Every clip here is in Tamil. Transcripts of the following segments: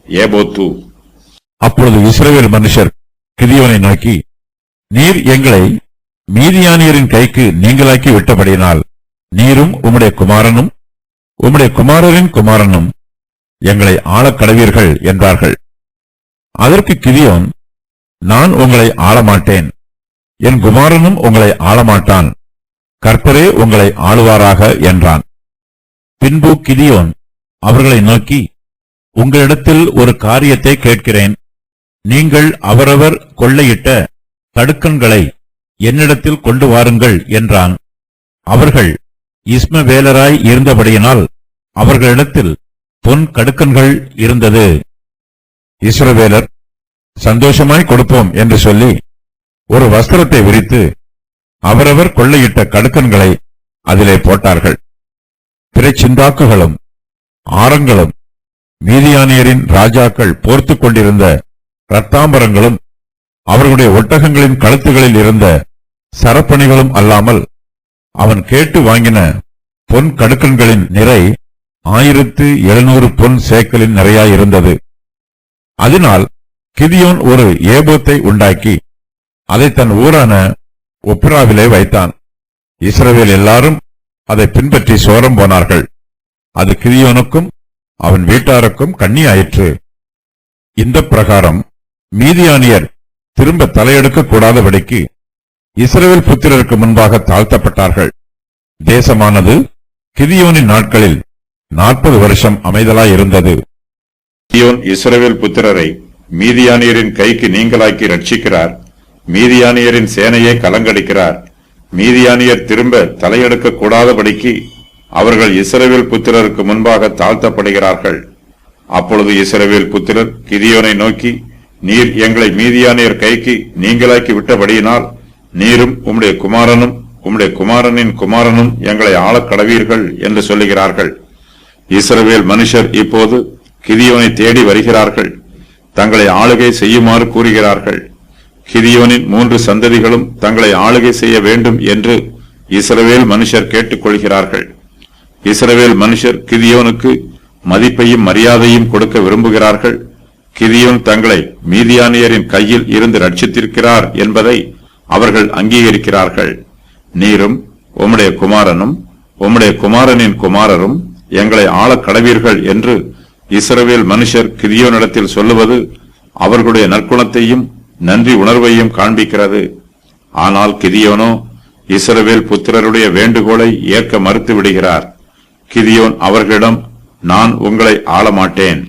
ஏபோத்து. அப்பொழுது இஸ்ரவேல் மனுஷர் கிதியோனை நோக்கி, நீர் எங்களை மீதியானியரின் கைக்கு நீங்களாக்கி விட்டபடியினால் நீரும் உம்முடைய குமாரனும் உம்முடைய குமாரரின் குமாரனும் எங்களை ஆளக் கடவீர்கள் என்றார்கள். அதற்கு கிதியோன், நான் உங்களை ஆளமாட்டேன், என் குமாரனும் உங்களை ஆளமாட்டான், கர்த்தரே உங்களை ஆளுவாராக என்றான். பின்பு கிதியோன் அவர்களை நோக்கி, உங்களிடத்தில் ஒரு காரியத்தை கேட்கிறேன். நீங்கள் அவரவர் கொள்ளையிட்ட தடுக்கன்களை என்னிடத்தில் கொண்டு வாருங்கள் என்றான். அவர்கள் இஸ்மவேலராய் இருந்தபடியினால் அவர்களிடத்தில் பொன் கடுக்கன்கள் இருந்தது. இஸ்ரவேலர் சந்தோஷமாய் கொடுப்போம் என்று சொல்லி ஒரு வஸ்திரத்தை விரித்து அவரவர் கொள்ளையிட்ட கடுக்கன்களை அதிலே போட்டார்கள். பிறைச்சிந்தாக்குகளும் ஆரங்களும் மீதியானியரின் ராஜாக்கள் போர்த்துக் கொண்டிருந்த இரத்தாம்பரங்களும் அவர்களுடைய ஒட்டகங்களின் கழுத்துகளில் இருந்த சரப்பணிகளும் அல்லாமல் அவன் கேட்டு வாங்கின பொன் கடுக்கன்களின் நிறை 1700 பொன் சேக்கலின் நிறையாயிருந்தது. அதனால் கிதியோன் ஒரு ஏபோத்தை உண்டாக்கி அதை தன் ஊரான ஒப்ராவிலே வைத்தான். இஸ்ரவேல் எல்லாரும் அதை பின்பற்றி சோரம் போனார்கள். அது கிதியோனுக்கும் அவன் வீட்டாருக்கும் கண்ணியாயிற்று. இந்த பிரகாரம் மீதியானியர் திரும்ப தலையெடுக்க கூடாதபடிக்கு இஸ்ரவேல் புத்திரருக்கு முன்பாக தாழ்த்தப்பட்டார்கள். தேசமானது கிதியோனின் நாட்களில் 40 வருஷம் அமைதலாயிருந்தது. கிதியோன் இஸ்ரவேல் புத்திரரை மீதியானியரின் கைக்கு நீங்களாக்கி ரட்சிக்கிறார். மீதியானியரின் சேனையை கலங்கடிக்கிறார். மீதியானியர் திரும்ப தலையெடுக்க கூடாதபடிக்கு அவர்கள் இஸ்ரவேல் புத்திரருக்கு முன்பாக தாழ்த்தப்படுகிறார்கள். அப்பொழுது இஸ்ரவேல் புத்திரர் கிதியோனை நோக்கி, நீர் எங்களை மீதியானியர் கைக்கு நீங்களாக்கி விட்டபடியினால் நீரும் உம்முடைய குமாரனும் உம்முடைய குமாரனின் குமாரனும் எங்களை ஆளக் கடவீர்கள் என்று சொல்லுகிறார்கள். இஸ்ரவேல் மனுஷர் இப்போது கிதியோனை தேடி வருகிறார்கள். தங்களை ஆளுகை செய்யுமாறு கூறுகிறார்கள். கிதியோனின் 3 சந்ததிகளும் தங்களை ஆளுகை செய்ய வேண்டும் என்று இஸ்ரவேல் மனுஷர் கேட்டுக்கொள்கிறார்கள். இஸ்ரவேல் மனுஷர் கிதியோனுக்கு மதிப்பையும் மரியாதையும் கொடுக்க விரும்புகிறார்கள். கிதியோன் தங்களை மீதியானியரின் கையில் இருந்து ரட்சித்திருக்கிறார் என்பதை அவர்கள் அங்கீகரிக்கிறார்கள். நீரும் உம்முடைய குமாரனும் உம்முடைய குமாரனின் குமாரரும் எங்களை ஆளக் கடவீர்கள் என்று இஸ்ரவேல் மனுஷர் கிதியோனிடத்தில் சொல்லுவது அவர்களுடைய நற்குணத்தையும் நன்றி உணர்வையும் காண்பிக்கிறது. ஆனால் கிதியோனோ இஸ்ரவேல் புத்திரருடைய வேண்டுகோளை ஏற்க மறுத்து விடுகிறார். கிதியோன் அவர்களிடம், நான் உங்களை ஆளமாட்டேன்,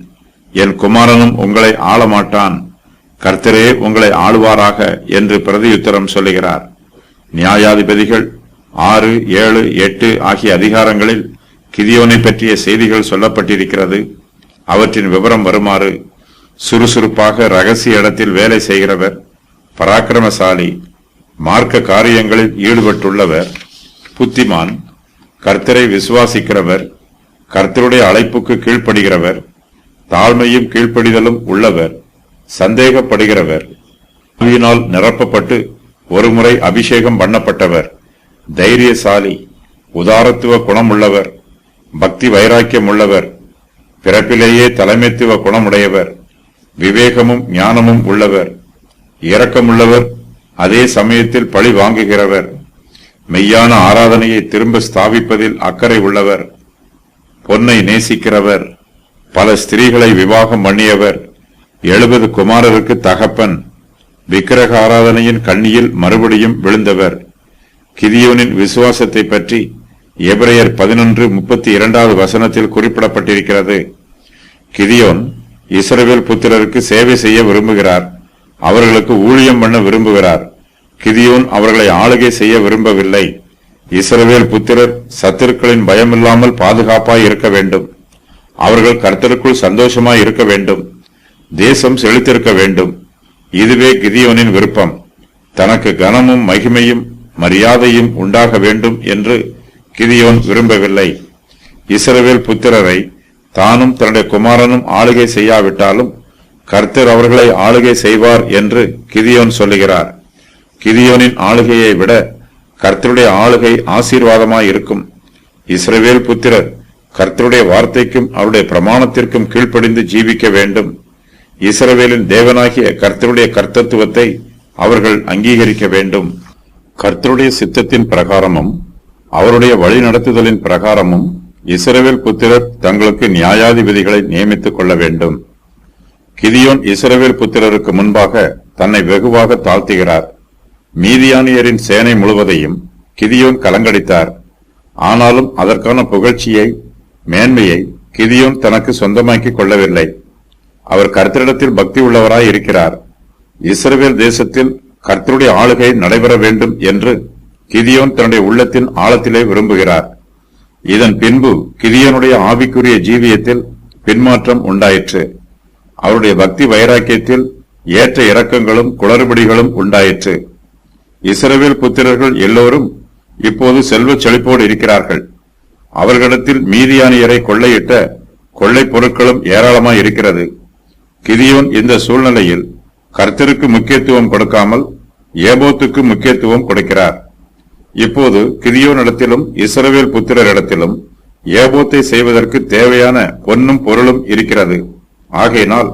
என் குமாரனும் உங்களை ஆளமாட்டான், கர்த்தரே உங்களை ஆளுவாராக என்று பிரதியுத்தரம் சொல்லுகிறார். நியாயாதிபதிகள் 6, 7, 8 ஆகிய அதிகாரங்களில் கிதியோனை பற்றிய செய்திகள் சொல்லப்பட்டிருக்கிறது. அவற்றின் விவரம் வருமாறு: சுறுசுறுப்பாக ரகசிய இடத்தில் வேலை செய்கிறவர், பராக்கிரமசாலி, மார்க்க காரியங்களில் ஈடுபட்டுள்ளவர், புத்திமான், கர்த்தரை விசுவாசிக்கிறவர், கர்த்தருடைய அழைப்புக்கு கீழ்ப்படுகிறவர், தாழ்மையும் கீழ்ப்படிதலும் உள்ளவர், சந்தேகப்படுகிறவர், ஆவியினால் நிரப்பப்பட்டு ஒருமுறை அபிஷேகம் பண்ணப்பட்டவர், தைரியசாலி, உதாரத்துவ குணமுள்ளவர், பக்தி வைராக்கியம் உள்ளவர், பிறப்பிலேயே தலைமைத்துவ குணமுடையவர், விவேகமும் ஞானமும் உள்ளவர், இரக்கமுள்ளவர், அதே சமயத்தில் பழி வாங்குகிறவர், மெய்யான ஆராதனையை திரும்ப ஸ்தாபிப்பதில் அக்கறை உள்ளவர், பொன்னை நேசிக்கிறவர், பல ஸ்திரீகளை விவாகம் பண்ணியவர், 70 குமாரருக்கு தகப்பன், விக்கிரக ஆராதனையின் கண்ணியில் மறுபடியும் விழுந்தவர். கிதியோனின் விசுவாசத்தை பற்றி எபிரேயர் 11:32 வசனத்தில் குறிப்பிடப்பட்டிருக்கிறது. கிதியோன் இஸ்ரவேல் புத்திரருக்கு சேவை செய்ய விரும்புகிறார். அவர்களுக்கு ஊழியம் பண்ண விரும்புகிறார். கிதியோன் அவர்களை ஆளுகை செய்ய விரும்பவில்லை. இஸ்ரவேல் புத்திரர் சத்துருக்களின் பயமில்லாமல் பாதுகாப்பாய் இருக்க வேண்டும். அவர்கள் கர்த்தருக்குள் சந்தோஷமாய் இருக்க வேண்டும். தேசம் செழித்திருக்க வேண்டும். இதுவே கிதியோனின் விருப்பம். தனக்கு கனமும் மகிமையும் மரியாதையும் உண்டாக வேண்டும் என்று கிதியோன் விரும்பவில்லை. இஸ்ரவேல் புத்திரரை தானும் தன்னுடைய குமாரனும் ஆளுகை செய்யாவிட்டாலும் கர்த்தர் அவர்களை ஆளுகை செய்வார் என்று கிதியோன் சொல்லுகிறார். கிதியோனின் ஆளுகையை விட கர்த்தருடைய ஆளுகை ஆசீர்வாதமாய் இருக்கும். இஸ்ரவேல் புத்திரர் கர்த்தருடைய வார்த்தைக்கும் அவருடைய பிரமாணத்திற்கும் கீழ்ப்படிந்து ஜீவிக்க வேண்டும். இஸ்ரவேலின் தேவனாகிய கர்த்தருடைய கர்த்தத்துவத்தை அவர்கள் அங்கீகரிக்க வேண்டும். கர்த்தருடைய சித்தத்தின் பிரகாரமும் அவருடைய வழிநடத்துதலின் பிரகாரமும் இஸ்ரவேல் புத்திரர் தங்களுக்கு நியாயாதிபதிகளை நியமித்துக் கொள்ள வேண்டும். கிதியோன் இஸ்ரவேல் புத்திரருக்கு முன்பாக தன்னை வெகுவாக தாழ்த்துகிறார். மீதியானியரின் சேனை முழுவதையும் கிதியோன் கலங்கடித்தார். ஆனாலும் அதற்கான புகழ்ச்சியை, மேன்மையை கிதியோன் தனக்கு சொந்தமாக்கிக் கொள்ளவில்லை. அவர் கர்த்தரிடத்தில் பக்தி உள்ளவராய் இருக்கிறார். இஸ்ரவேல் தேசத்தில் கர்த்தருடைய ஆளுகை நடைபெற வேண்டும் என்று கிதியோன் தன்னுடைய உள்ளத்தின் ஆழத்திலே விரும்புகிறார். இதன் பின்பு கிதியோனுடைய ஆவிக்குரிய ஜீவியத்தில் பின்மாற்றம் உண்டாயிற்று. அவருடைய பக்தி வைராக்கியத்தில் ஏற்ற இறக்கங்களும் குளறுபடிகளும் உண்டாயிற்று. இஸ்ரவேல் புத்திரர்கள் எல்லோரும் இப்போது செல்வச் செழிப்போடு இருக்கிறார்கள். அவர்களிடத்தில் மீதியானியரை கொள்ளையிட்ட கொள்ளை பொருட்களும் ஏராளமாய் இருக்கிறது. கிதியோன் இந்த சூழ்நிலையில் கர்த்தருக்கு முக்கியத்துவம் கொடுக்காமல் ஏபோத்துக்கு முக்கியத்துவம் கொடுக்கிறார். இப்போது கிதியோனிடத்திலும் இஸ்ரவேல் புத்திரரிடத்திலும் ஏபோத்தை செய்வதற்கு தேவையான பொன்னும் பொருளும் இருக்கிறது. ஆகையினால்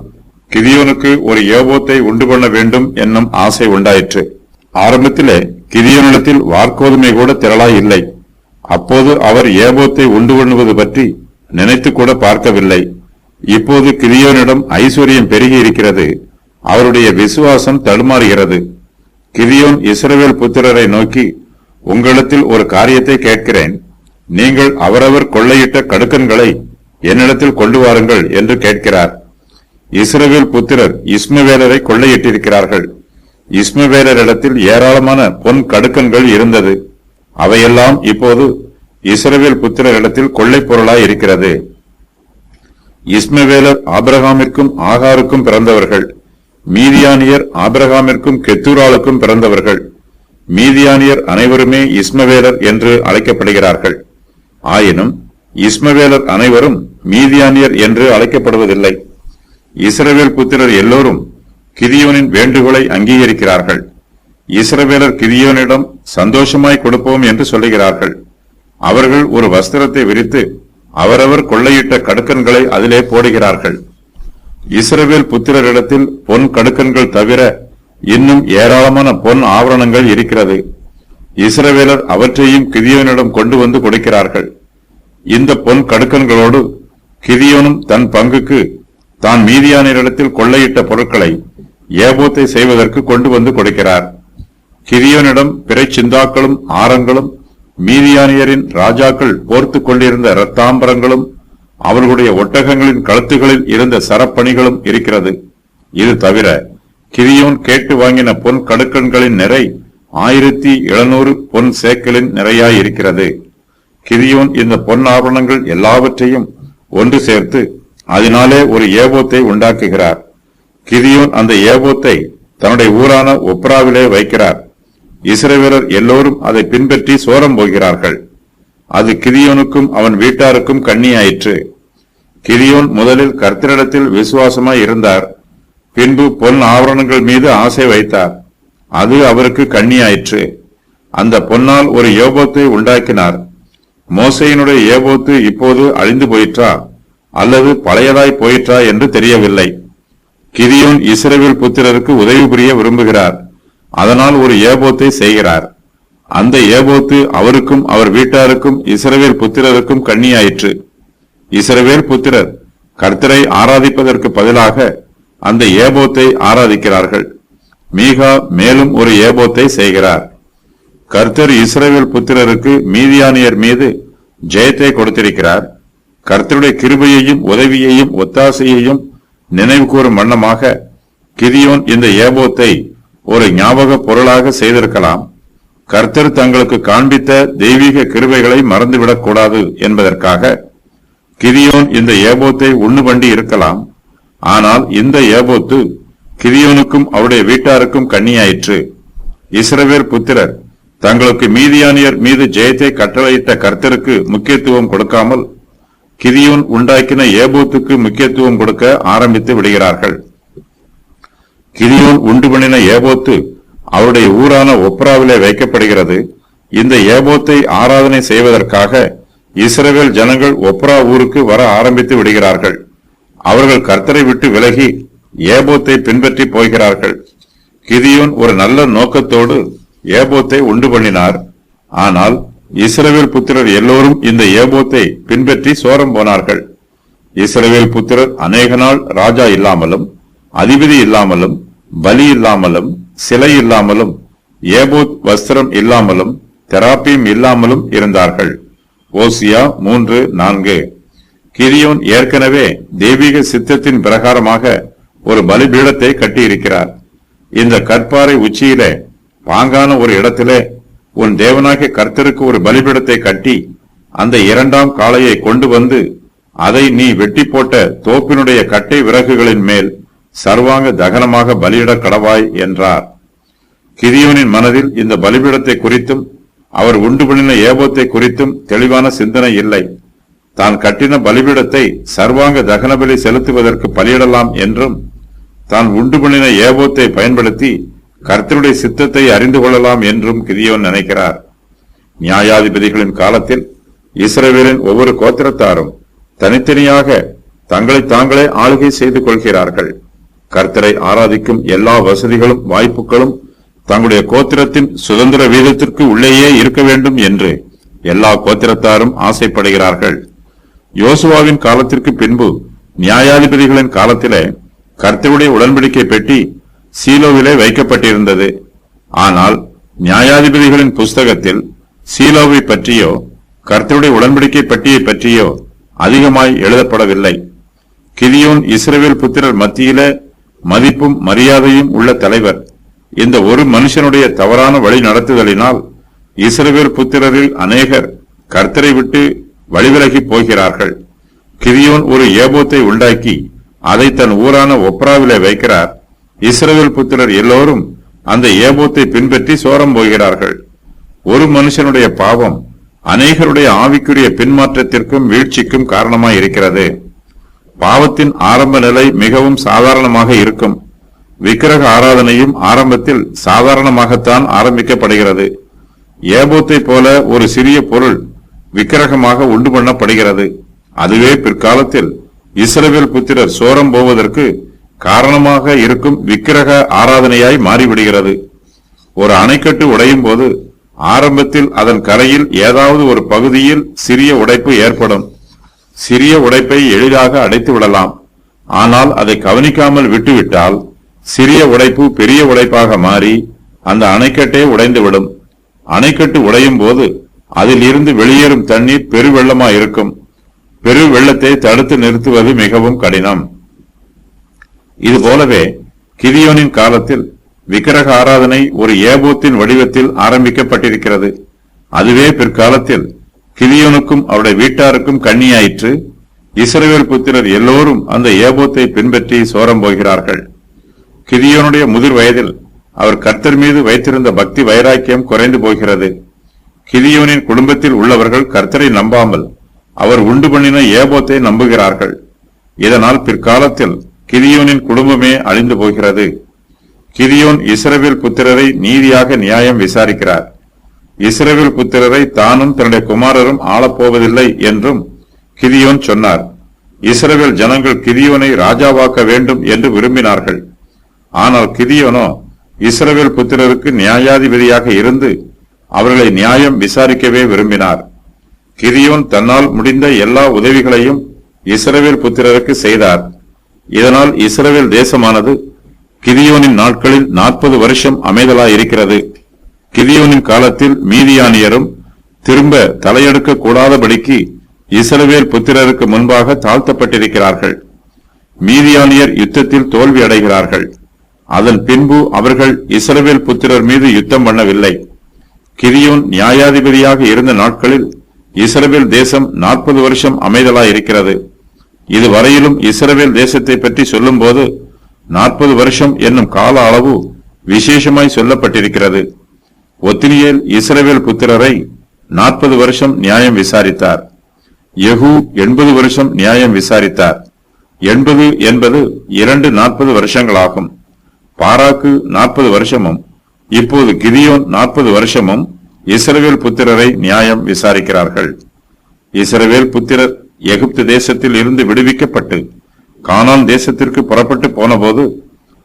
கிதியோனுக்கு ஒரு ஏபோத்தை உண்டு பண்ண வேண்டும் என்னும் ஆசை உண்டாயிற்று. ஆரம்பத்திலே கிதியோனிடத்தில் வார்கோதுமை கூட திரளாய் இல்லை. அப்போது அவர் ஏபோத்தை உண்டு பண்ணுவது பற்றி நினைத்து கூட பார்க்கவில்லை. இப்போது கிதியோனிடம் ஐஸ்வர்யம் பெருகி இருக்கிறது. அவருடைய விசுவாசம் தடுமாறுகிறது. கிதியோன் இஸ்ரவேல் புத்திரரை நோக்கி, உங்களிடத்தில் ஒரு காரியத்தை கேட்கிறேன். நீங்கள் அவரவர் கொள்ளையிட்ட கடுக்கன்களை என்னிடத்தில் கொண்டு வாருங்கள் என்று கேட்கிறார். இஸ்ரவேல் புத்திரர் இஸ்மவேலரை கொள்ளையிட்டிருக்கிறார்கள். இஸ்மவேலரிடத்தில் ஏராளமான பொன் கடுக்கன்கள் இருந்தது. அவையெல்லாம் இப்போது இஸ்ரவேல் புத்திரரிடத்தில் கொள்ளை பொருளாய் இருக்கிறது. இஸ்மவேலர் ஆபிரகாமிற்கும் ஆகாருக்கும் பிறந்தவர்கள். மீதியானியர் ஆபிரகாமிற்கும் கெத்தூராளுக்கும் பிறந்தவர்கள். மீதியானியர் அனைவருமே இஸ்மவேலர் என்று அழைக்கப்படுகிறார்கள். ஆயினும் இஸ்மவேலர் அனைவரும் மீதியானியர் என்று அழைக்கப்படுவதில்லை. இஸ்ரவேல் புத்திரர் எல்லோரும் கிதியோனின் வேண்டுகோளை அங்கீகரிக்கிறார்கள். இஸ்ரவேலர் கிதியோனிடம் சந்தோஷமாய் கொடுப்போம் என்று சொல்லுகிறார்கள். அவர்கள் ஒரு வஸ்திரத்தை விரித்து அவரவர் கொள்ளையிட்ட கடுக்கன்களை அதிலே போடுகிறார்கள். இஸ்ரவேல் புத்திரரிடத்தில் பொன் கடுக்கன்கள் தவிர இன்னும் ஏராளமான பொன் ஆவரணங்கள் இருக்கிறது. இஸ்ரவேலர் அவற்றையும் கிதியோனிடம் கொண்டு வந்து கொடுக்கிறார்கள். இந்த பொன் கடுக்கன்களோடு கிதியோனும் தன் பங்குக்கு தான் மீதியானியரிடத்தில் கொள்ளையிட்ட பொருட்களை ஏபோத்தை செய்வதற்கு கொண்டு வந்து கொடுக்கிறார். கிதியோனிடம் பிறை சிந்தாக்களும் ஆரங்களும் மீதியானியரின் ராஜாக்கள் போர்த்து கொண்டிருந்த இரத்தாம்பரங்களும் அவர்களுடைய ஒட்டகங்களின் கழுத்துகளில் இருந்த சரப்பணிகளும் இருக்கிறது. இது தவிர கிதியோன் கேட்டு வாங்கின பொன் கடுக்கன்களின் நிறை 1700 பொன் சேக்கலின் நிறையாயிருக்கிறது. கிதியோன் இந்த பொன் ஆபரணங்கள் எல்லாவற்றையும் ஒன்று சேர்த்து அதனாலே ஒரு ஏபோத்தை உண்டாக்குகிறார். கிதியோன் அந்த ஏபோத்தை தன்னுடைய ஊரான ஒப்ராவிலே வைக்கிறார். இஸ்ரவேலர் எல்லோரும் அதை பின்பற்றி சோரம் போகிறார்கள். அது கிதியோனுக்கும் அவன் வீட்டாருக்கும் கண்ணியாயிற்று. கிதியோன் முதலில் கர்த்தரிடத்தில் விசுவாசமாய் இருந்தார். பின்பு பொன் ஆவரணங்கள் மீது ஆசை வைத்தார். அது அவருக்கு கண்ணியாயிற்று. அந்த பொன்னால் ஒரு ஏபோத்தை உண்டாக்கினார். மோசேயினுடைய ஏபோத்து இப்போது அழிந்து போயிற்றா அல்லது பழையதாய் போயிற்றா என்று தெரியவில்லை. கிதியோன் இஸ்ரவேல் புத்திரருக்கு உதவி புரிய விரும்புகிறார். அதனால் ஒரு ஏபோத்தை செய்கிறார். அந்த ஏபோத்து அவருக்கும் அவர் வீட்டாருக்கும் இஸ்ரவேல் புத்திரருக்கும் கண்ணியாயிற்று. இஸ்ரவேல் புத்திரர் கர்த்தரை ஆராதிப்பதற்கு பதிலாக அந்த ஏபோத்தை ஆராதிக்கிறார்கள். மீகா மேலும் ஒரு ஏபோத்தை செய்கிறார். கர்த்தர் இஸ்ரவேல் புத்திரருக்கு மீதியானியர் மீது ஜெயத்தை கொடுத்திருக்கிறார். கர்த்தருடைய கிருபையையும் உதவியையும் ஒத்தாசையையும் நினைவு கூறும் வண்ணமாக கிதியோன் இந்த ஏபோத்தை ஒரு ஞாபக பொருளாக செய்திருக்கலாம். கர்த்தர் தங்களுக்கு காண்பித்த தெய்வீக கிருபைகளை மறந்துவிடக் கூடாது என்பதற்காக கிதியோன் இந்த ஏபோத்தை உண்ணு பண்ணி இருக்கலாம். ஆனால் இந்த ஏபோத்து கிதியோனுக்கும் அவருடைய வீட்டாருக்கும் கண்ணியாயிற்று. இஸ்ரவேல் புத்திரர் தங்களுக்கு மீதியானியர் மீது ஜெயத்தை கட்டளையிட்ட கர்த்தருக்கு முக்கியத்துவம் கொடுக்காமல் கிதியோன் உண்டாக்கின ஏபோத்துக்கு முக்கியத்துவம் கொடுக்க ஆரம்பித்து விடுகிறார்கள். கிதியோன் உண்டு பண்ணின ஏபோத்து அவருடைய ஊரான ஒப்ராவிலே வைக்கப்படுகிறது. இந்த ஏபோத்தை ஆராதனை செய்வதற்காக இஸ்ரவேல் ஜனங்கள் ஒப்ரா ஊருக்கு வர ஆரம்பித்து விடுகிறார்கள். அவர்கள் கர்த்தரை விட்டு விலகி ஏபோத்தை பின்பற்றி போகிறார்கள். கிதியோன் ஒரு நல்ல நோக்கத்தோடு ஏபோத்தை உண்டு பண்ணினார். ஆனால் இஸ்ரவேல் புத்திரர் எல்லோரும் இந்த ஏபோத்தை பின்பற்றி சோரம் போனார்கள். இஸ்ரவேல் புத்திரர் அநேக நாள் ராஜா இல்லாமலும், அதிபதி இல்லாமலும், பலி இல்லாமலும், சிலை இல்லாமலும், ஏபோத் வஸ்திரம் இல்லாமலும், தெராப்பீம் இல்லாமலும் இருந்தார்கள். ஓசியா 3:4. கிதியோன் ஏற்கனவே தெய்வீக சித்தத்தின் பிரகாரமாக ஒரு பலிபீடத்தை கட்டியிருக்கிறார். இந்த கற்பாறை உச்சியிலே பாங்கான ஒரு இடத்திலே உன் தேவனாகிய கர்த்தருக்கு ஒரு பலிபீடத்தை கட்டி அந்த 2ஆம் காளையை கொண்டு வந்து அதை நீ வெட்டி போட்ட தோப்பினுடைய கட்டை விறகுகளின் மேல் சர்வாங்க தகனமாக பலியிட கடவாய் என்றார். கிதியோனின் மனதில் இந்த பலிபீடத்தை குறித்தும் அவர் உண்டு பண்ணின ஏபோத்தை குறித்தும் தெளிவான சிந்தனை இல்லை. தான் கட்டின பலிபீடத்தை சர்வாங்க தகன பலி செலுத்துவதற்கு பலியிடலாம் என்றும், தான் உண்டு பண்ணின ஏபோத்தை பயன்படுத்தி கர்த்தருடைய சித்தத்தை அறிந்து கொள்ளலாம் என்றும் கிதியோன் நினைக்கிறார். நியாயாதிபதிகளின் காலத்தில் இஸ்ரவேலின் ஒவ்வொரு கோத்திரத்தாரும் தனித்தனியாக தங்களை தாங்களே ஆளுகை செய்து கொள்கிறார்கள். கர்த்தரை ஆராதிக்கும் எல்லா வசதிகளும் வாய்ப்புகளும் தங்களுடைய கோத்திரத்தின் சுதந்திர வீதத்திற்கு உள்ளேயே இருக்க வேண்டும் என்று எல்லா கோத்திரத்தாரும் ஆசைப்படுகிறார்கள். யோசுவாவின் காலத்திற்கு பின்பு நியாயாதிபதிகளின் காலத்திலே கர்த்தருடைய உடன்படிக்கை பெட்டி சீலோவிலே வைக்கப்பட்டிருந்தது. ஆனால் நியாயாதிபதிகளின் புஸ்தகத்தில் சீலோவை பற்றியோ கர்த்தருடைய உடன்படிக்கை பெட்டியை பற்றியோ அதிகமாய் எழுதப்படவில்லை. கிதியோன் இஸ்ரவேல் புத்திரர் மத்தியில மதிப்பும் மரியாதையும் உள்ள தலைவர். இந்த ஒரு மனுஷனுடைய தவறான வழி நடத்துதலினால் இஸ்ரவேல் புத்திரரில் அநேகர் கர்த்தரை விட்டு வழிவிலகி போகிறார்கள். கிதியோன் ஒரு ஏபோத்தை உண்டாக்கி அதை தன் ஊரான ஒப்ராவிலே வைக்கிறார். இஸ்ரவேல் புத்திரர் எல்லோரும் அந்த ஏபோத்தை பின்பற்றி சோரம் போகிறார்கள். ஒரு மனுஷனுடைய பாவம் அநேகருடைய ஆவிக்குரிய பின்மாற்றத்திற்கும் வீழ்ச்சிக்கும் காரணமாய் இருக்கிறது. பாவத்தின் ஆரம்ப நிலை மிகவும் சாதாரணமாக இருக்கும். விக்கிரக ஆராதனையும் ஆரம்பத்தில் சாதாரணமாகத்தான் ஆரம்பிக்கப்படுகிறது. ஏபோத்தை போல ஒரு சிறிய பொருள் விக்கிரகமாக உண்டு பண்ணப்படுகிறது. அதுவே பிற்காலத்தில் இஸ்ரவேல் புத்திரர் சோரம் போவதற்கு காரணமாக இருக்கும் விக்கிரக ஆராதனையாய் மாறிவிடுகிறது. ஒரு அணைக்கட்டு உடையும் போது ஆரம்பத்தில் அதன் கரையில் ஏதாவது ஒரு பகுதியில் சிறிய உடைப்பு ஏற்படும். சிறிய உடைப்பை எளிதாக அடைத்து விடலாம். ஆனால் அதை கவனிக்காமல் விட்டுவிட்டால் சிறிய உடைப்பு பெரிய உடைப்பாக மாறி அந்த அணைக்கட்டே உடைந்துவிடும். அணைக்கட்டு உடையும் போது அதில் இருந்து வெளியேறும் தண்ணீர் பெருவெள்ளமாய் இருக்கும். பெரு வெள்ளத்தை தடுத்து நிறுத்துவது மிகவும் கடினம். இதுபோலவே கிதியோனின் காலத்தில் விக்கிரக ஆராதனை ஒரு ஏபோத்தின் வடிவத்தில் ஆரம்பிக்கப்பட்டிருக்கிறது. அதுவே பிற்காலத்தில் கிதியோனுக்கும் அவருடைய வீட்டாருக்கும் கண்ணியாயிற்று. இஸ்ரவேல் புத்திரர் எல்லோரும் அந்த ஏபோத்தை பின்பற்றி சோரம் போகிறார்கள். கிதியோனுடைய முதிர் வயதில் அவர் கர்த்தர் மீது வைத்திருந்த பக்தி வைராக்கியம் குறைந்து போகிறது. கிதியோனின் குடும்பத்தில் உள்ளவர்கள் கர்த்தரை நம்பாமல் அவர் உண்டு பண்ணின ஏபோத்தை நம்புகிறார்கள். இதனால் பிற்காலத்தில் கிதியோனின் குடும்பமே அழிந்து போகிறது. கிதியோன் இஸ்ரவேல் புத்திரரை நீதியாக நியாயம் விசாரிக்கிறார். இஸ்ரவேல் புத்திரரை தானும் தன்னுடைய குமாரரும் ஆளப்போவதில்லை என்றும் கிதியோன் சொன்னார். இஸ்ரவேல் ஜனங்கள் கிதியோனை ராஜாவாக்க வேண்டும் என்று விரும்பினார்கள். ஆனால் கிதியோனோ இஸ்ரவேல் புத்திரருக்கு நியாயாதிபதியாக இருந்து அவர்களை நியாயம் விசாரிக்கவே விரும்பினார். கிதியோன் தன்னால் முடிந்த எல்லா உதவிகளையும் இஸ்ரவேல் புத்திரருக்கு செய்தார். இதனால் இஸ்ரவேல் தேசமானது கிதியோனின் நாட்களில் 40 வருஷம் அமைதலாயிருக்கிறது. கிதியோனின் காலத்தில் மீதியானியரும் திரும்ப தலையெடுக்க கூடாதபடிக்கு இஸ்ரவேல் புத்திரருக்கு முன்பாக தாழ்த்தப்பட்டிருக்கிறார்கள். மீதியானியர் யுத்தத்தில் தோல்வி அடைகிறார்கள். அதன் பின்பு அவர்கள் இஸ்ரவேல் புத்திரர் மீது யுத்தம் பண்ணவில்லை. கிதியோன் நியாயாதிபதியாக இருந்த நாட்களில் இஸ்ரவேல் தேசம் 40 வருஷம் அமைதலாயிருக்கிறது. இதுவரையிலும் இஸ்ரவேல் தேசத்தை பற்றி சொல்லும் போது 40 வருஷம் என்னும் கால அளவு விசேஷமாய் சொல்லப்பட்டிருக்கிறது. ஒத்தினியேல் இஸ்ரவேல் புத்திரரை 40 வருஷம் நியாயம் விசாரித்தார். யெகூ 80 வருஷம் நியாயம் விசாரித்தார். 80 என்பது 2 40 வருஷங்களாகும். பாராக்கு 40 வருஷமும் இப்போது கிதியோன் 40 வருஷமும் இஸ்ரவேல் புத்திரரை நியாயம் விசாரிக்கிறார்கள். இஸ்ரவேல் புத்திரர் எகிப்து தேசத்தில் இருந்து விடுவிக்கப்பட்டு கானான் தேசத்திற்கு புறப்பட்டு போனபோது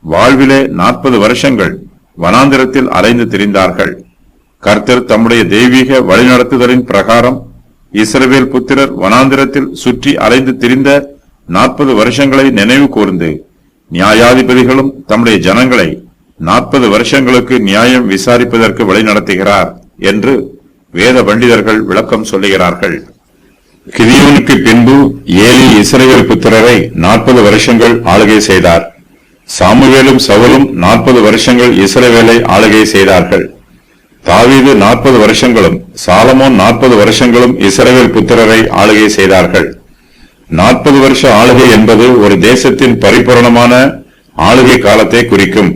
வாழ்விலே 40 வருஷங்கள் வனாந்திரத்தில் அலைந்து திரிந்தார்கள். கர்த்தர் தம்முடைய தெய்வீக வழிநடத்துதலின் பிரகாரம் இஸ்ரவேல் புத்திரர் வனாந்திரத்தில் சுற்றி அலைந்து திரிந்த 40 வருஷங்களை நினைவு கூர்ந்து நியாயாதிபதிகளும் தம்முடைய ஜனங்களை 40 வருஷங்களுக்கு நியாயம் விசாரிப்பதற்கு வழிநடத்துகிறார் என்று வேத பண்டிதர்கள் விளக்கம் சொல்லுகிறார்கள். கிதியோனுக்கு பின்பு ஏலி இஸ்ரவேல் புத்திரரை 40 வருஷங்கள் ஆளுகை செய்தார். சாமுவேலும் சவுலும் 40 வருஷங்கள் இஸ்ரவேலை ஆளுகை செய்தார்கள். தாவீது 40 வருஷங்களும் சாலமோன் 40 வருஷங்களும் இஸ்ரவேல் புத்திரரை ஆளுகை செய்தார்கள். 40 வருஷ ஆளுகை என்பது ஒரு தேசத்தின் பரிபூரணமான ஆளுகை காலத்தை குறிக்கும்.